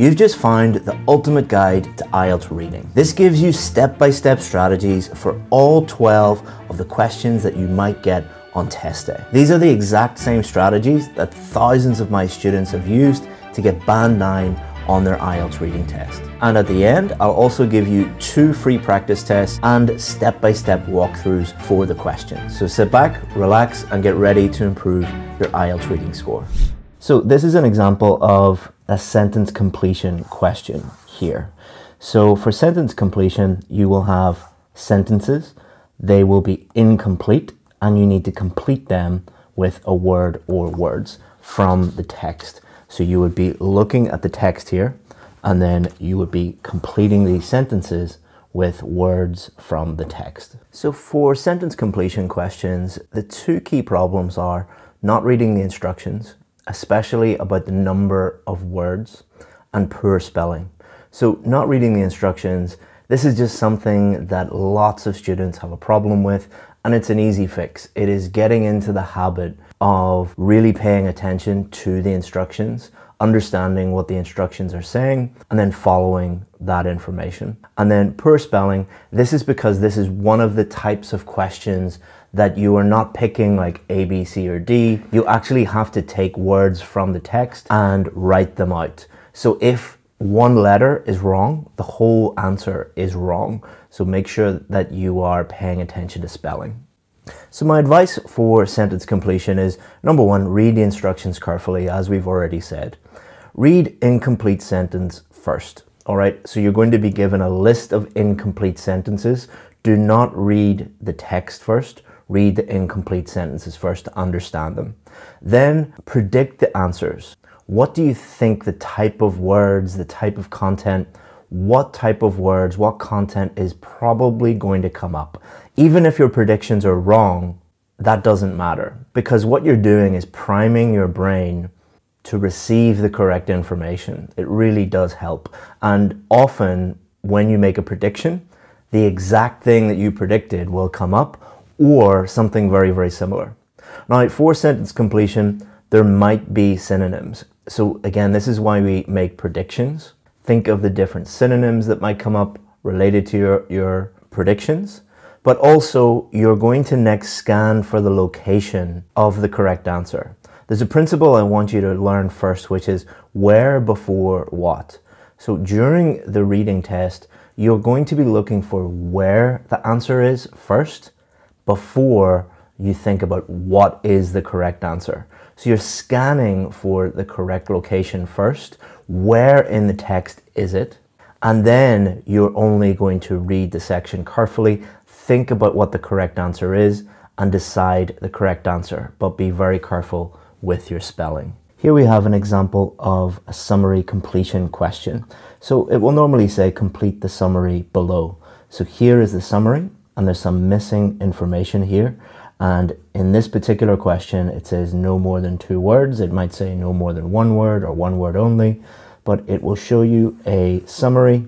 You've just found the ultimate guide to IELTS reading. This gives you step-by-step strategies for all 12 of the questions that you might get on test day. These are the exact same strategies that thousands of my students have used to get band 9 on their IELTS reading test. And at the end, I'll also give you 2 free practice tests and step-by-step walkthroughs for the questions. So sit back, relax, and get ready to improve your IELTS reading score. So this is an example of a sentence completion question here. So for sentence completion, you will have sentences. They will be incomplete, and you need to complete them with a word or words from the text. So you would be looking at the text here, and then you would be completing these sentences with words from the text. So for sentence completion questions, the 2 key problems are not reading the instructions, especially about the number of words, and poor spelling. So not reading the instructions, this is just something that lots of students have a problem with, and it's an easy fix. It is getting into the habit of really paying attention to the instructions, understanding what the instructions are saying, and then following that information. And then poor spelling, this is because this is one of the types of questions that you are not picking like A, B, C, or D. You actually have to take words from the text and write them out. So if one letter is wrong, the whole answer is wrong. So make sure that you are paying attention to spelling. So my advice for sentence completion is, number 1, read the instructions carefully, as we've already said. Read incomplete sentence first. All right, so you're going to be given a list of incomplete sentences. Do not read the text first. Read the incomplete sentences first to understand them. Then predict the answers. What do you think the type of words, the type of content, what type of words, what content is probably going to come up? Even if your predictions are wrong, that doesn't matter, because what you're doing is priming your brain to receive the correct information. It really does help. And often when you make a prediction, the exact thing that you predicted will come up, or something very, very similar. Now, for sentence completion, there might be synonyms. So again, this is why we make predictions. Think of the different synonyms that might come up related to your predictions, but also you're going to next scan for the location of the correct answer. There's a principle I want you to learn first, which is where before what. So during the reading test, you're going to be looking for where the answer is first, before you think about what is the correct answer. So you're scanning for the correct location first. Where in the text is it? And then you're only going to read the section carefully, think about what the correct answer is, and decide the correct answer, but be very careful with your spelling. Here we have an example of a summary completion question. So it will normally say complete the summary below. So here is the summary, and there's some missing information here. And in this particular question, it says no more than 2 words. It might say no more than 1 word or 1 word only, but it will show you a summary,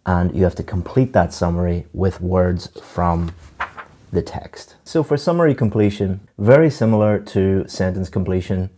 and you have to complete that summary with words from the text. So for summary completion, very similar to sentence completion,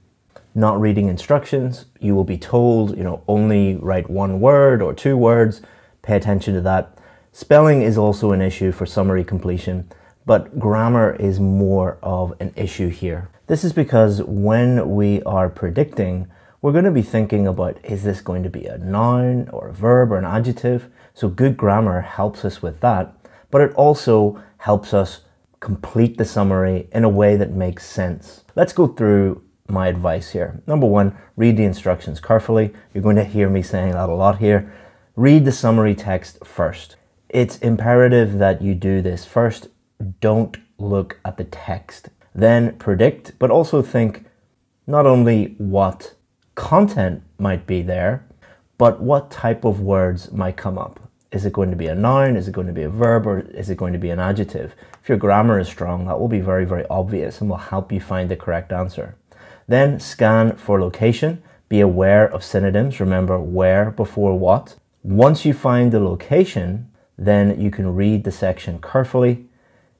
not reading instructions, you will be told, only write 1 word or 2 words. Pay attention to that. Spelling is also an issue for summary completion, but grammar is more of an issue here. This is because when we are predicting, we're going to be thinking about, is this going to be a noun or a verb or an adjective? So good grammar helps us with that, but it also helps us complete the summary in a way that makes sense. Let's go through my advice here. Number 1, read the instructions carefully. You're going to hear me saying that a lot here. Read the summary text first. It's imperative that you do this first. Don't look at the text. Then predict, but also think not only what content might be there, but what type of words might come up. Is it going to be a noun? Is it going to be a verb? Or is it going to be an adjective? If your grammar is strong, that will be very, very obvious and will help you find the correct answer. Then scan for location. Be aware of synonyms. Remember, where before what. Once you find the location, then you can read the section carefully.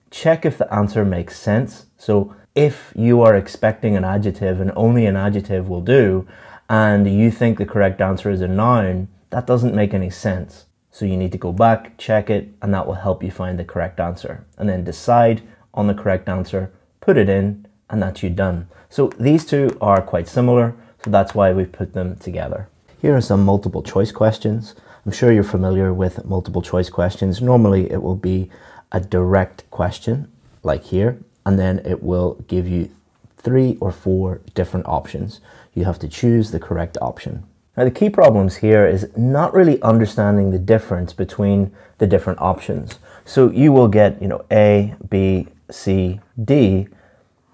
Check if the answer makes sense. So if you are expecting an adjective and only an adjective will do, and you think the correct answer is a noun, that doesn't make any sense. So you need to go back, check it, and that will help you find the correct answer. And then decide on the correct answer, put it in, and that's you done. So these two are quite similar, so that's why we've put them together. Here are some multiple choice questions. I'm sure you're familiar with multiple choice questions. Normally it will be a direct question, like here, and then it will give you 3 or 4 different options. You have to choose the correct option. Now the key problems here is not really understanding the difference between the different options. So you will get, A, B, C, D.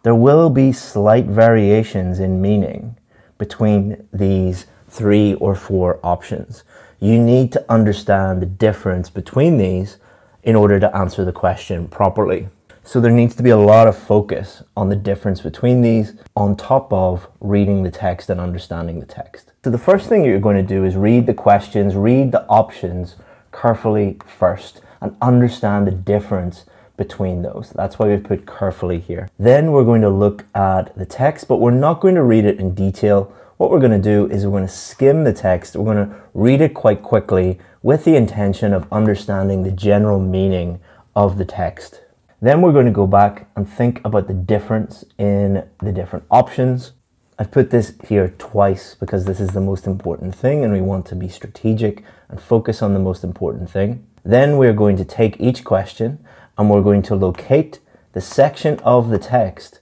There will be slight variations in meaning between these 3 or 4 options. You need to understand the difference between these in order to answer the question properly. So there needs to be a lot of focus on the difference between these on top of reading the text and understanding the text. So the first thing you're going to do is read the questions, read the options carefully first and understand the difference between those. That's why we've put carefully here. Then we're going to look at the text, but we're not going to read it in detail. What we're going to do is we're going to skim the text. We're going to read it quite quickly with the intention of understanding the general meaning of the text. Then we're going to go back and think about the difference in the different options. I've put this here twice because this is the most important thing and we want to be strategic and focus on the most important thing. Then we're going to take each question and we're going to locate the section of the text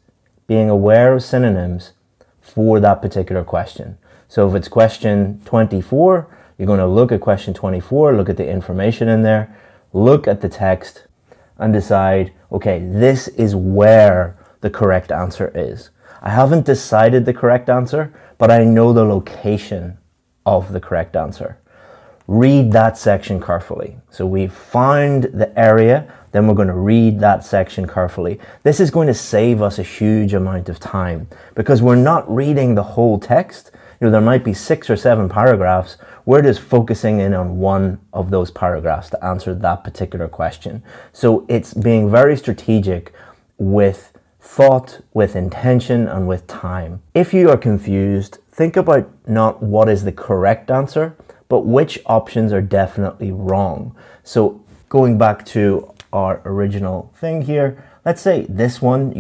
being aware of synonyms for that particular question. So if it's question 24, you're going to look at question 24, look at the information in there, look at the text and decide, okay, this is where the correct answer is. I haven't decided the correct answer, but I know the location of the correct answer. Read that section carefully. So we've found the area, then we're going to read that section carefully. This is going to save us a huge amount of time because we're not reading the whole text. There might be 6 or 7 paragraphs. We're just focusing in on one of those paragraphs to answer that particular question. So it's being very strategic with thought, with intention, and with time. If you are confused, think about not what is the correct answer, but which options are definitely wrong. So going back to our original thing here, let's say this one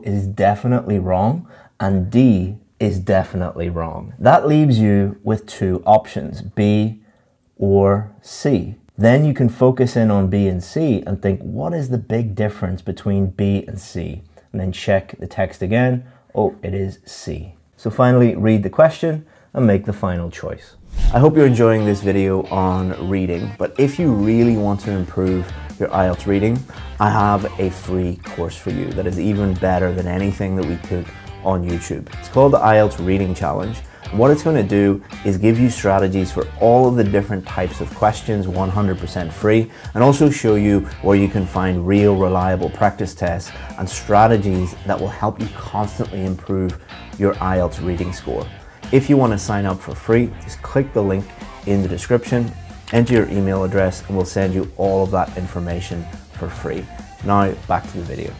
is definitely wrong and D is definitely wrong. That leaves you with 2 options, B or C. Then you can focus in on B and C and think, what is the big difference between B and C? And then check the text again. Oh, it is C. So finally, read the question and make the final choice. I hope you're enjoying this video on reading, but if you really want to improve your IELTS reading, I have a free course for you that is even better than anything that we put on YouTube. It's called the Ielts Reading Challenge. And what it's going to do is give you strategies for all of the different types of questions 100% free, and also show you where you can find real reliable practice tests and strategies that will help you constantly improve your IELTS reading score. If you want to sign up for free, just click the link in the description, enter your email address, and we'll send you all of that information for free. Now back to the video.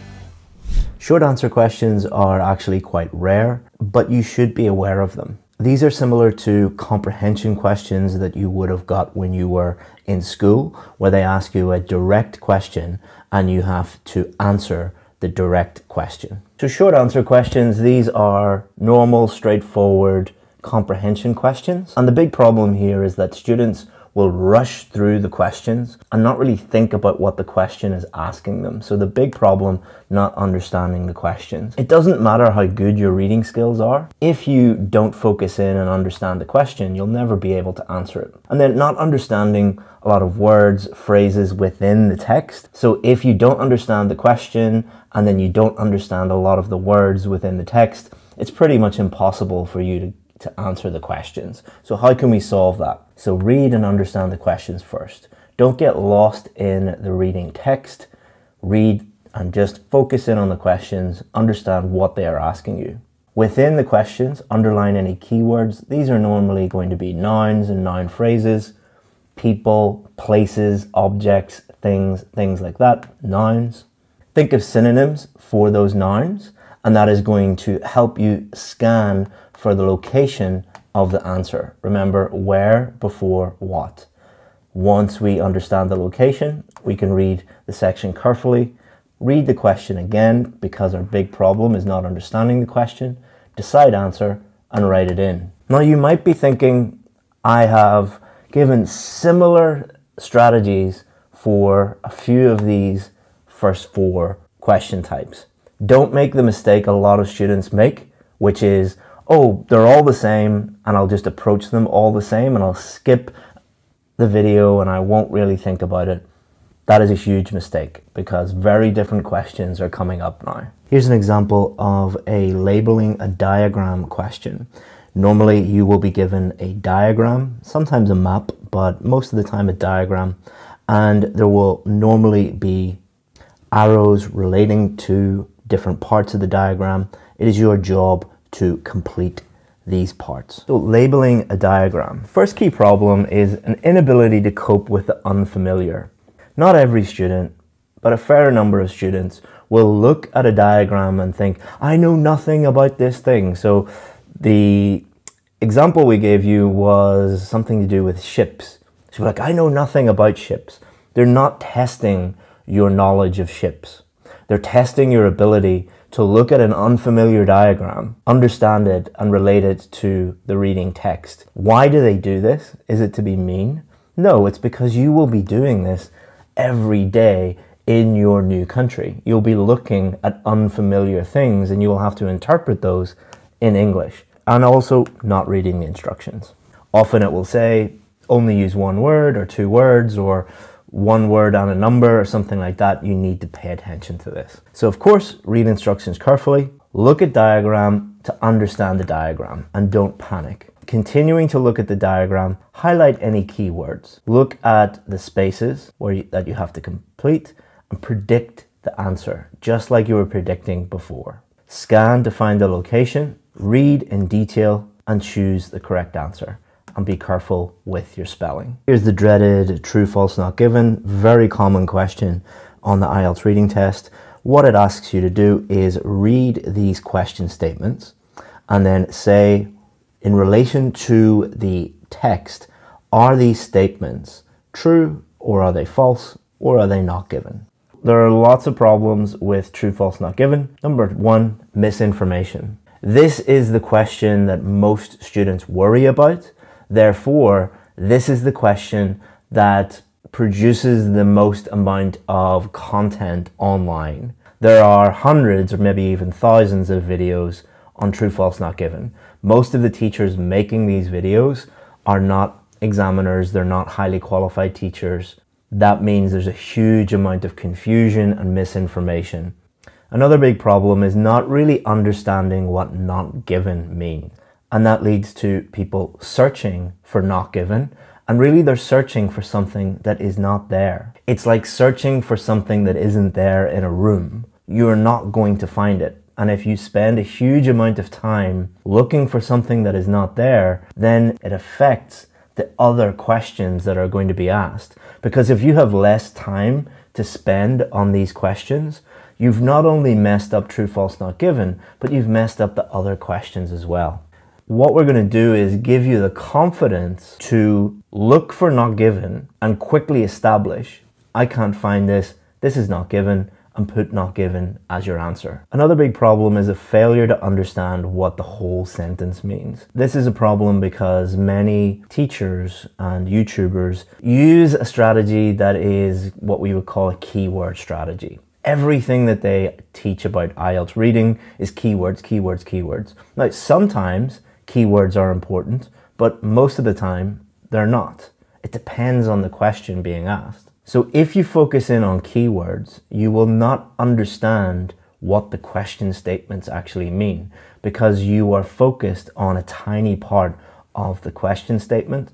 Short answer questions are actually quite rare, but you should be aware of them. These are similar to comprehension questions that you would have got when you were in school, where they ask you a direct question and you have to answer the direct question. So short answer questions, these are normal, straightforward comprehension questions. And the big problem here is that students will rush through the questions and not really think about what the question is asking them. So the big problem, not understanding the questions. It doesn't matter how good your reading skills are. If you don't focus in and understand the question, you'll never be able to answer it. And then not understanding a lot of words, phrases within the text. So if you don't understand the question and then you don't understand a lot of the words within the text, it's pretty much impossible for you to answer the questions. So how can we solve that? So read and understand the questions first. Don't get lost in the reading text. Read and just focus in on the questions, understand what they are asking you. Within the questions, underline any keywords. These are normally going to be nouns and noun phrases, people, places, objects, things like that, nouns. Think of synonyms for those nouns, and that is going to help you scan for the location of the answer. Remember, where before what. Once we understand the location, we can read the section carefully, read the question again, because our big problem is not understanding the question, decide answer, and write it in. Now you might be thinking, I have given similar strategies for a few of these first 4 question types. Don't make the mistake a lot of students make, which is, oh, they're all the same and I'll just approach them all the same and I'll skip the video and I won't really think about it. That is a huge mistake because very different questions are coming up now. Here's an example of a labeling a diagram question. Normally you will be given a diagram, sometimes a map, but most of the time a diagram, and there will normally be arrows relating to different parts of the diagram. It is your job to complete these parts. So labeling a diagram. First key problem is an inability to cope with the unfamiliar. Not every student, but a fair number of students will look at a diagram and think, I know nothing about this thing. So the example we gave you was something to do with ships. So like, I know nothing about ships. They're not testing your knowledge of ships. They're testing your ability to look at an unfamiliar diagram, understand it, and relate it to the reading text. Why do they do this? Is it to be mean? No, it's because you will be doing this every day in your new country. You'll be looking at unfamiliar things and you will have to interpret those in English, and also not reading the instructions. Often it will say only use 1 word or 2 words or 1 word and a number or something like that. You need to pay attention to this. So of course, read instructions carefully, look at diagram to understand the diagram, and don't panic. Continuing to look at the diagram, highlight any keywords. Look at the spaces that you have to complete and predict the answer, just like you were predicting before. Scan to find the location, read in detail, and choose the correct answer. And be careful with your spelling. Here's the dreaded true, false, not given. Very common question on the Ielts reading test. What it asks you to do is read these question statements and then say, in relation to the text, are these statements true or are they false or are they not given? There are lots of problems with true, false, not given. Number 1, misinformation. This is the question that most students worry about. Therefore, this is the question that produces the most amount of content online. There are hundreds or maybe even thousands of videos on true, false, not given. Most of the teachers making these videos are not examiners, they're not highly qualified teachers. That means there's a huge amount of confusion and misinformation. Another big problem is not really understanding what not given means. And that leads to people searching for not given, and really they're searching for something that is not there. It's like searching for something that isn't there in a room. You're not going to find it. And if you spend a huge amount of time looking for something that is not there, then it affects the other questions that are going to be asked. Because if you have less time to spend on these questions, you've not only messed up true, false, not given, but you've messed up the other questions as well. What we're going to do is give you the confidence to look for not given and quickly establish, I can't find this, this is not given, and put not given as your answer. Another big problem is a failure to understand what the whole sentence means. This is a problem because many teachers and YouTubers use a strategy that is what we would call a keyword strategy. Everything that they teach about IELTS reading is keywords, keywords, keywords. Now, sometimes keywords are important, but most of the time they're not. It depends on the question being asked. So if you focus in on keywords, you will not understand what the question statements actually mean because you are focused on a tiny part of the question statement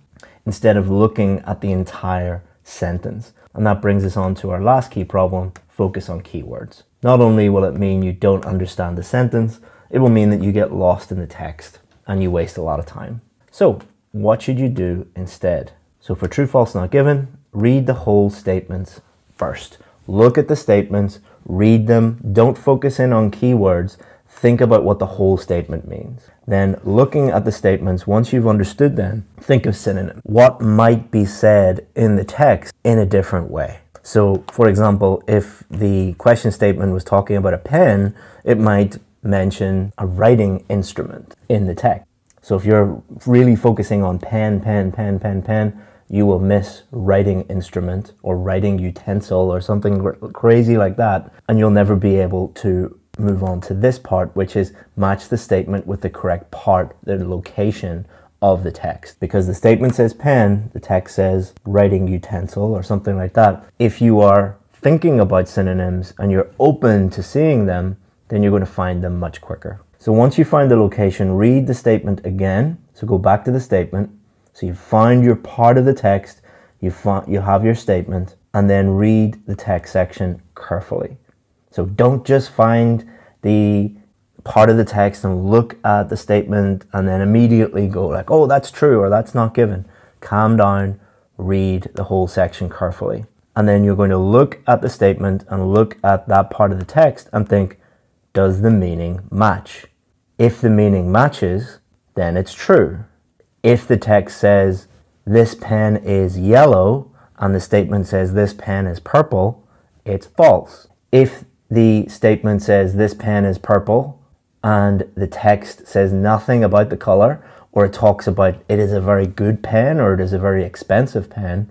instead of looking at the entire sentence. And that brings us on to our last key problem, focus on keywords. Not only will it mean you don't understand the sentence, it will mean that you get lost in the text and you waste a lot of time. So what should you do instead? So for true, false, not given, read the whole statements first. Look at the statements, read them, don't focus in on keywords, think about what the whole statement means. Then looking at the statements, once you've understood them, think of synonyms. What might be said in the text in a different way? So for example, if the question statement was talking about a pen, it might mention a writing instrument in the text. So if you're really focusing on pen, you will miss writing instrument or writing utensil or something crazy like that, and you'll never be able to move on to this part, which is match the statement with the correct part, the location of the text. Because the statement says pen, the text says writing utensil or something like that. If you are thinking about synonyms and you're open to seeing them, then you're going to find them much quicker. So once you find the location, read the statement again. So go back to the statement. So you find your part of the text, you have your statement, and then read the text section carefully. So don't just find the part of the text and look at the statement and then immediately go like, oh, that's true or that's not given. Calm down, read the whole section carefully. And then you're going to look at the statement and look at that part of the text and think, does the meaning match? If the meaning matches, then it's true. If the text says this pen is yellow and the statement says this pen is purple, it's false. If the statement says this pen is purple and the text says nothing about the color, or it talks about it is a very good pen or it is a very expensive pen,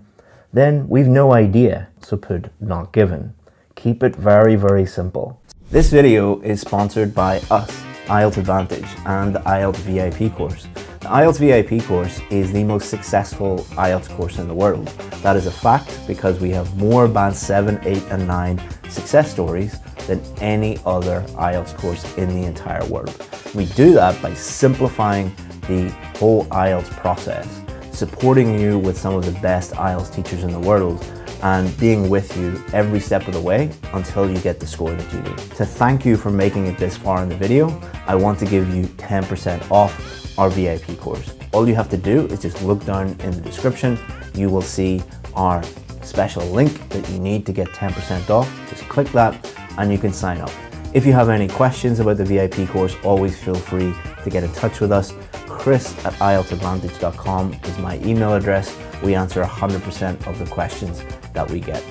then we've no idea. So put not given. Keep it very, very simple. This video is sponsored by us, IELTS Advantage, and the IELTS VIP course. The IELTS VIP course is the most successful IELTS course in the world. That is a fact because we have more Band 7, 8 and 9 success stories than any other IELTS course in the entire world. We do that by simplifying the whole IELTS process, supporting you with some of the best IELTS teachers in the world, and being with you every step of the way until you get the score that you need. To thank you for making it this far in the video, I want to give you 10% off our VIP course. All you have to do is just look down in the description. You will see our special link that you need to get 10% off. Just click that and you can sign up. If you have any questions about the VIP course, always feel free to get in touch with us. chris@ieltsadvantage.com is my email address. We answer 100% of the questions that we get.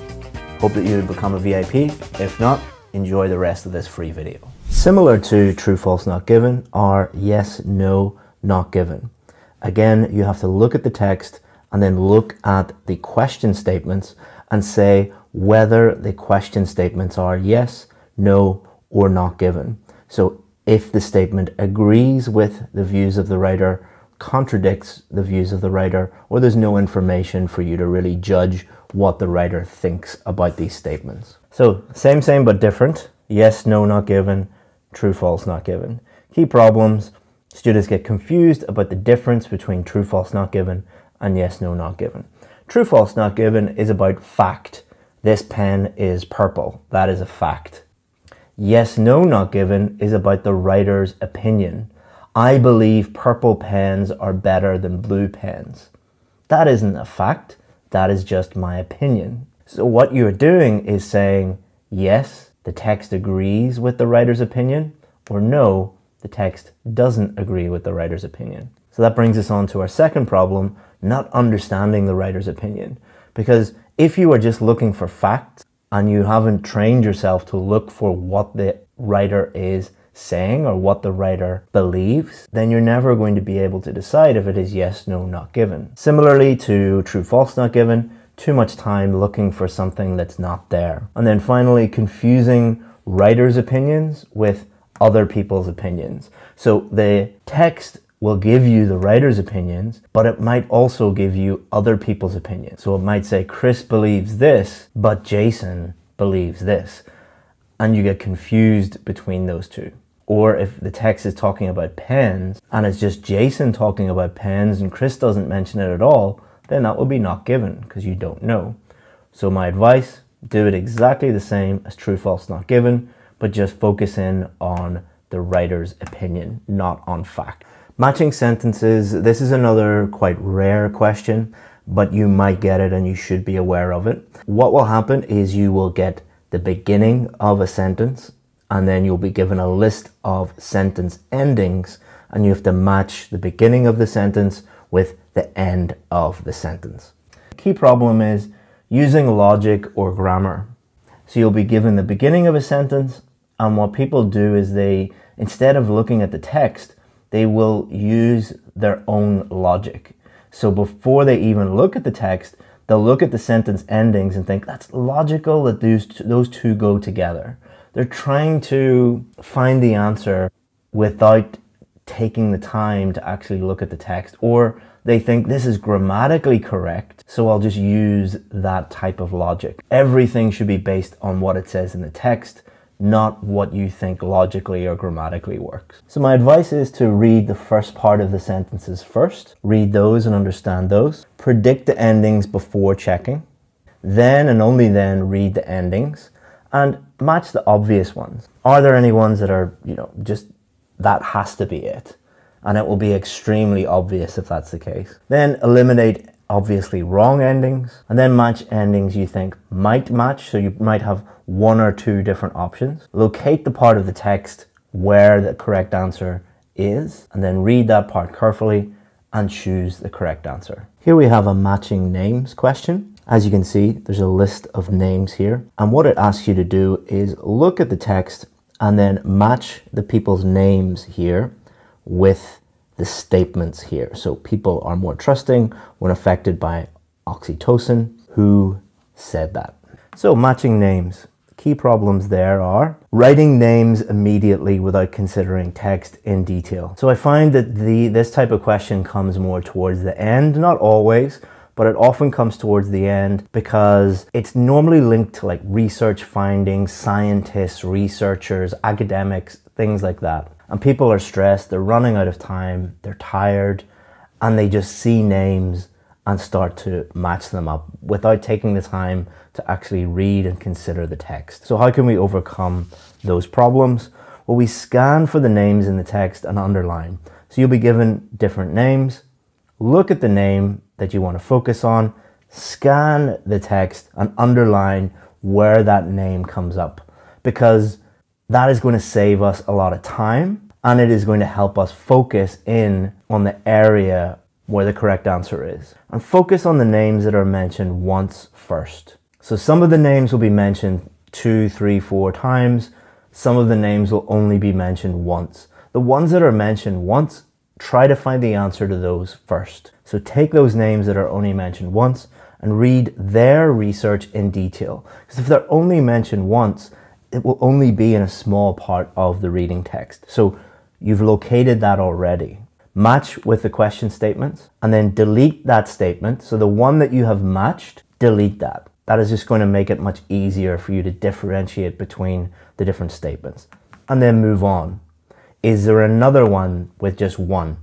Hope that you become a VIP. If not, enjoy the rest of this free video. Similar to true, false, not given are yes, no, not given. Again, you have to look at the text and then look at the question statements and say whether the question statements are yes, no, or not given. So if the statement agrees with the views of the writer, contradicts the views of the writer, or there's no information for you to really judge what the writer thinks about these statements. So same but different. Yes, no, not given. True, false, not given. Key problems. Students get confused about the difference between true, false, not given and yes, no, not given. True, false, not given is about fact. This pen is purple. That is a fact. Yes, no, not given is about the writer's opinion. I believe purple pens are better than blue pens. That isn't a fact. That is just my opinion. So what you're doing is saying, yes, the text agrees with the writer's opinion, or no, the text doesn't agree with the writer's opinion. So that brings us on to our second problem, not understanding the writer's opinion. Because if you are just looking for facts and you haven't trained yourself to look for what the writer is saying or what the writer believes, then you're never going to be able to decide if it is yes, no, not given. Similarly to true, false, not given, too much time looking for something that's not there. And then finally, confusing writers' opinions with other people's opinions. So the text will give you the writer's opinions, but it might also give you other people's opinions. So it might say Chris believes this, but Jason believes this. And you get confused between those two. Or if the text is talking about pens and it's just Jason talking about pens and Chris doesn't mention it at all, then that will be not given because you don't know. So my advice, do it exactly the same as true, false, not given, but just focus in on the writer's opinion, not on fact. Matching sentences, this is another quite rare question, but you might get it and you should be aware of it. What will happen is you will get the beginning of a sentence and then you'll be given a list of sentence endings, and you have to match the beginning of the sentence with the end of the sentence. The key problem is using logic or grammar. So you'll be given the beginning of a sentence, and what people do is they, instead of looking at the text, they will use their own logic. So before they even look at the text, they'll look at the sentence endings and think that's logical that those two go together. They're trying to find the answer without taking the time to actually look at the text, or they think this is grammatically correct, so I'll just use that type of logic. Everything should be based on what it says in the text, not what you think logically or grammatically works. So my advice is to read the first part of the sentences first, read those and understand those, predict the endings before checking, then and only then read the endings, and match the obvious ones. Are there any ones that are, just that has to be it? And it will be extremely obvious if that's the case. Then eliminate obviously wrong endings, and then match endings you think might match. So you might have one or two different options. Locate the part of the text where the correct answer is, and then read that part carefully and choose the correct answer. Here we have a matching names question. As you can see, there's a list of names here, and what it asks you to do is look at the text and then match the people's names here with the statements here. So people are more trusting when affected by oxytocin. Who said that? So matching names. Key problems there are writing names immediately without considering text in detail. So I find that this type of question comes more towards the end, not always, but it often comes towards the end because it's normally linked to like research findings, scientists, researchers, academics, things like that. And people are stressed, they're running out of time, they're tired, and they just see names and start to match them up without taking the time to actually read and consider the text. So how can we overcome those problems? Well, we scan for the names in the text and underline. So you'll be given different names, look at the name that you want to focus on, scan the text and underline where that name comes up, because that is going to save us a lot of time, and it is going to help us focus in on the area where the correct answer is. And focus on the names that are mentioned once first. So some of the names will be mentioned 2, 3, 4 times. Some of the names will only be mentioned once. The ones that are mentioned once, try to find the answer to those first. So take those names that are only mentioned once and read their research in detail. Because if they're only mentioned once, it will only be in a small part of the reading text. So you've located that already. Match with the question statements and then delete that statement. So the one that you have matched, delete that. That is just going to make it much easier for you to differentiate between the different statements. And then move on. Is there another one with just one?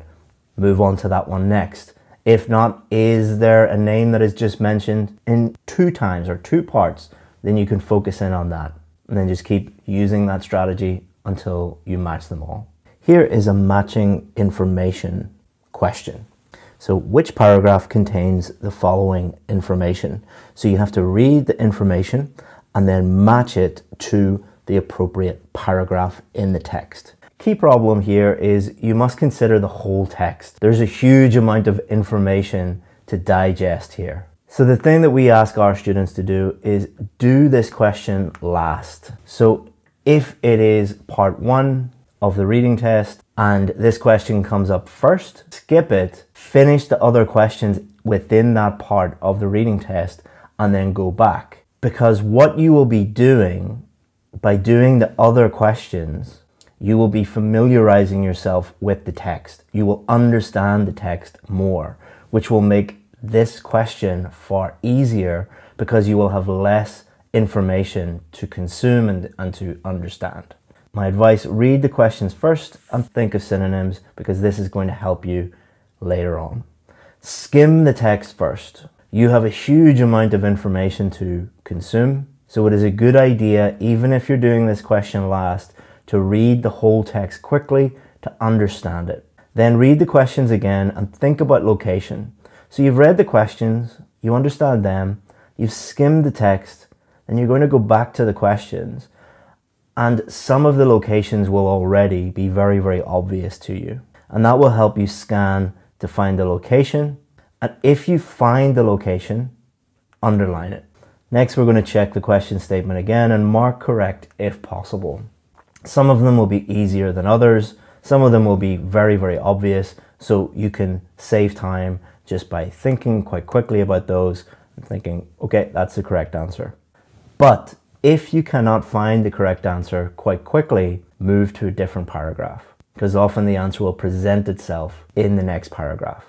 Move on to that one next. If not, is there a name that is just mentioned in 2 times or 2 parts? Then you can focus in on that. And then just keep using that strategy until you match them all. Here is a matching information question. So which paragraph contains the following information? So you have to read the information and then match it to the appropriate paragraph in the text. Key problem here is you must consider the whole text. There's a huge amount of information to digest here. So the thing that we ask our students to do is do this question last. So if it is part 1 of the reading test and this question comes up first, skip it, finish the other questions within that part of the reading test and then go back. Because what you will be doing by doing the other questions, you will be familiarizing yourself with the text. You will understand the text more, which will make this question far easier because you will have less information to consume and to understand. My advice, read the questions first and think of synonyms because this is going to help you later on. Skim the text first. You have a huge amount of information to consume, so it is a good idea, even if you're doing this question last, to read the whole text quickly to understand it. Then read the questions again and think about location. So you've read the questions, you understand them, you've skimmed the text, then you're going to go back to the questions And some of the locations will already be very, very obvious to you. And that will help you scan to find the location. And if you find the location, underline it. Next, we're going to check the question statement again and mark correct if possible. Some of them will be easier than others. Some of them will be very, very obvious. So you can save time just by thinking quite quickly about those and thinking, okay, that's the correct answer. But if you cannot find the correct answer quite quickly, move to a different paragraph, because often the answer will present itself in the next paragraph.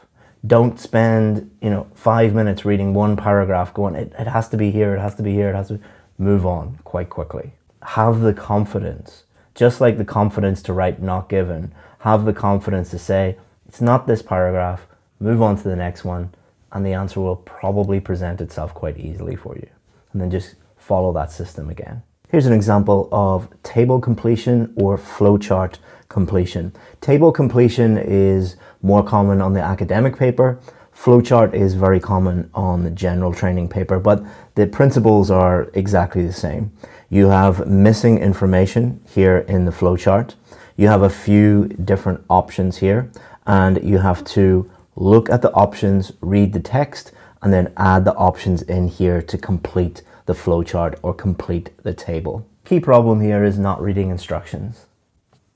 Don't spend, 5 minutes reading one paragraph going, it has to be here, it has to be here, it has to move on quite quickly. Have the confidence, just like the confidence to write not given, have the confidence to say, it's not this paragraph, move on to the next one, and the answer will probably present itself quite easily for you. And then just follow that system again. Here's an example of table completion or flowchart completion. Table completion is more common on the academic paper. Flowchart is very common on the general training paper, but the principles are exactly the same. You have missing information here in the flowchart. You have a few different options here, and you have to look at the options, read the text, and then add the options in here to complete the flowchart or complete the table. Key problem here is not reading instructions.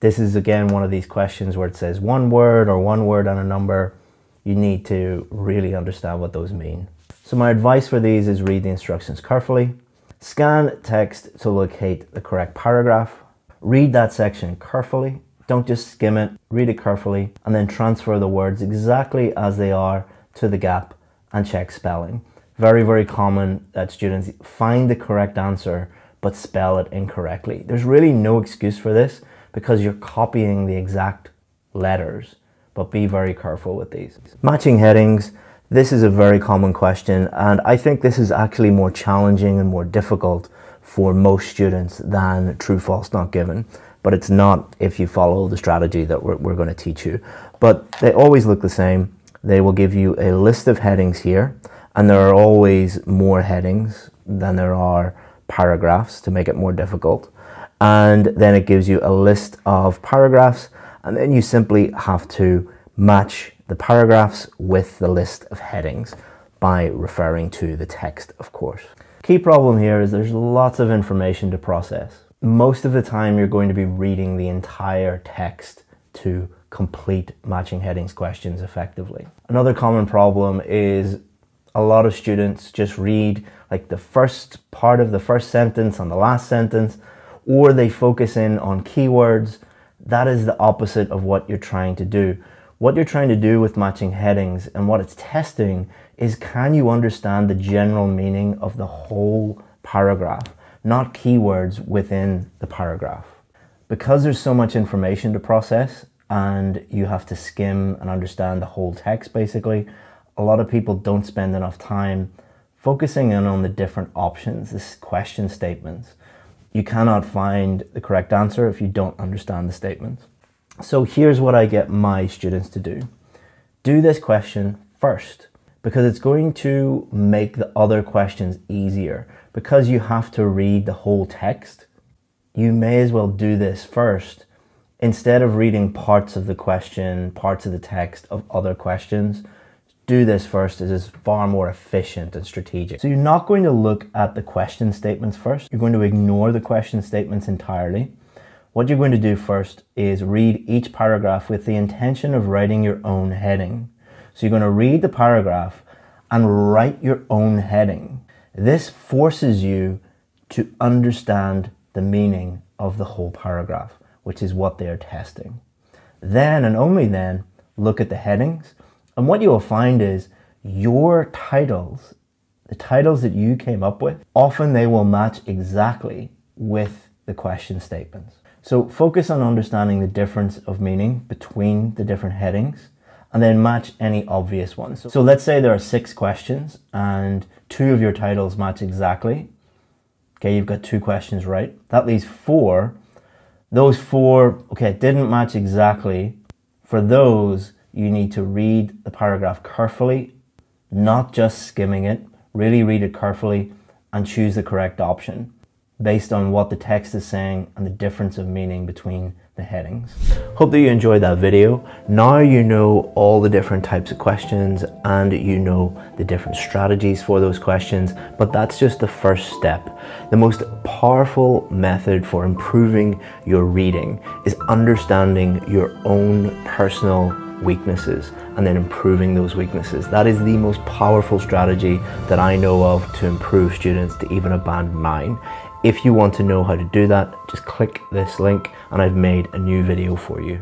This is again one of these questions where it says one word and a number. You need to really understand what those mean. So my advice for these is read the instructions carefully. Scan text to locate the correct paragraph. Read that section carefully. Don't just skim it, read it carefully, and then transfer the words exactly as they are to the gap and check spelling. Very, very common that students find the correct answer but spell it incorrectly. There's really no excuse for this because you're copying the exact letters, but be very careful with these. Matching headings. This is a very common question, and I think this is actually more challenging and more difficult for most students than true, false, not given. But it's not if you follow the strategy that we're going to teach you. But they always look the same. They will give you a list of headings here, and there are always more headings than there are paragraphs to make it more difficult. And then it gives you a list of paragraphs, and then you simply have to match the paragraphs with the list of headings by referring to the text, of course. Key problem here is there's lots of information to process. Most of the time you're going to be reading the entire text to complete matching headings questions effectively. Another common problem is a lot of students just read like the first part of the first sentence and the last sentence, or they focus in on keywords. That is the opposite of what you're trying to do. What you're trying to do with matching headings and what it's testing is, can you understand the general meaning of the whole paragraph, not keywords within the paragraph. Because there's so much information to process and you have to skim and understand the whole text basically, a lot of people don't spend enough time focusing in on the different options, this question statements. You cannot find the correct answer if you don't understand the statements. So here's what I get my students to do. Do this question first, because it's going to make the other questions easier. Because you have to read the whole text, you may as well do this first instead of reading parts of the question, parts of the text of other questions. Do this first. It is far more efficient and strategic. So you're not going to look at the question statements first. You're going to ignore the question statements entirely. What you're going to do first is read each paragraph with the intention of writing your own heading. So you're going to read the paragraph and write your own heading. This forces you to understand the meaning of the whole paragraph, which is what they are testing. Then and only then, look at the headings. And what you will find is your titles, the titles that you came up with, often they will match exactly with the question statements. So focus on understanding the difference of meaning between the different headings and then match any obvious ones. So let's say there are 6 questions and 2 of your titles match exactly. Okay, you've got 2 questions right. That leaves 4. Those 4, okay, didn't match exactly. For those, you need to read the paragraph carefully, not just skimming it. Really read it carefully and choose the correct option. based on what the text is saying and the difference of meaning between the headings. Hope that you enjoyed that video. Now you know all the different types of questions and you know the different strategies for those questions, but that's just the first step. The most powerful method for improving your reading is understanding your own personal weaknesses and then improving those weaknesses. That is the most powerful strategy that I know of to improve students to even a band 9. If you want to know how to do that, just click this link and I've made a new video for you.